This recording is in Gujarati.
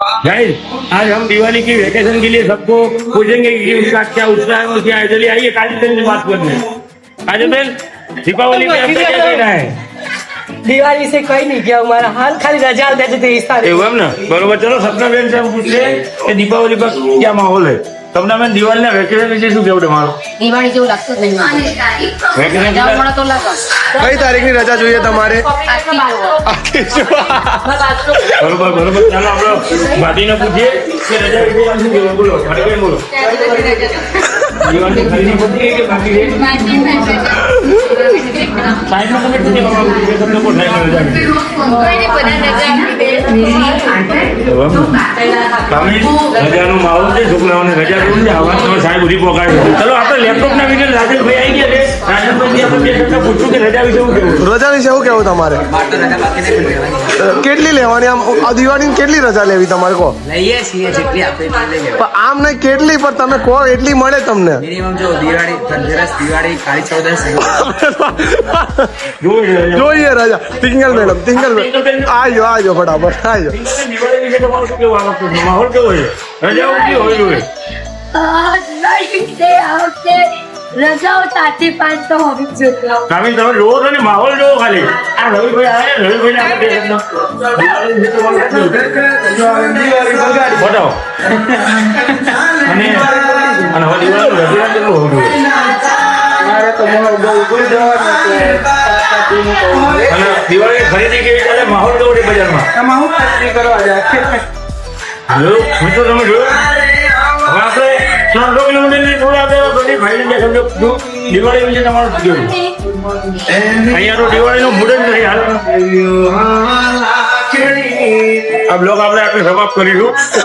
गाइस आज हम दिवाली की वेकेशन के लिए सबको पूछेंगे कि उसका क्या उत्साह है और क्या है। चलिए आइए काजल बहन से बात करते हैं। काजल बहन दीपावली में आपका क्या कहना है? दिवाली से कहीं नहीं किया हमारा हाल खाली रजा देते थे इस साल एवं ना बरोबर। चलो सपना बेन से हम पूछते हैं कि दीपावली पर क्या माहौल है। सपना बेन दिवाली ना वेकेशन વિશે શું કહેવું તમારું? દિવાળી જેવું લાગતું જ નહીં વેકેશન રજા મળે તો લાગે કઈ તારીખની રજા જોઈએ તમારે? બરોબર બરોબર। ચાલો આપણે ભાભીને પૂછીએ કે રજા વિશે શું કહેવું। બોલો ભાભી બેન બોલો। દિવાળી ખરીદી પતી કે બાકી છે? સાઈડમાં તમે પૂછે બાબા કે તમને કોઈ સાઈડમાં રજા નથી। રજાનો માહોલ છે, છોકરાઓને રજા જોઈને આવા તમે સાહેબ ઉધી પહોંચાડે। ચલો આપણે લેપટોપના વિશે રાજેશભાઈ આવી ગયા છે। રાજેશભાઈ આપણે પૂછ્યું કે રજા વિશે શું કહેવું। રજા વિશે શું કેવું તમારે? કેટલી લેવાની? આમ આ દિવાળીની કેટલી રજા લેવી તમારે કહો? લઈએ છીએ જેટલી આપણે એટલી લઈ લેવાની. પણ આમ નહીં કેટલી, પણ તમે કહો એટલી મળે તમને। મિનિમમ જો દિવાળી ધનતેરસ દિવાળી કાળી ચૌદસ જોઈએ રજા। ટિંગલ મેડમ આજો આજો ફટાફટ આજો। દિવાળી વિશે તમારું શું કહેવું? આ વખતે માહોલ કેવો છે? રજાઓ કેવી હોવી જોઈએ? રજાઓ 7 થી 5 તો હોવી જ જોઈએ કામી તમે જોવો છો ને માહોલ જોવો ખાલી। આ રવિભાઈ આવે રવિભાઈને આપણે દિવાળી વિશે તમારું શું કહેવું? બતાવો। અને હવે દિવાળીનું રજા કેટલું હોવું જોઈએ? અને દિવાળી ખરીદી કેવી ચાલે? માહોલ કેવો છે બજારમાં? જોયું? મિત્રો તમે જોયું? હવે આપણે 300 કિલોમીટરની દૂર આપણે બધી ભાઈને જે સમજો દિવાળી વિશે તમારું શું કહેવું? અહીંયા તો દિવાળીનું મૂડ જ નથી હાલ। આ બ્લોગ આપણે સમાપ્ત કરીશું।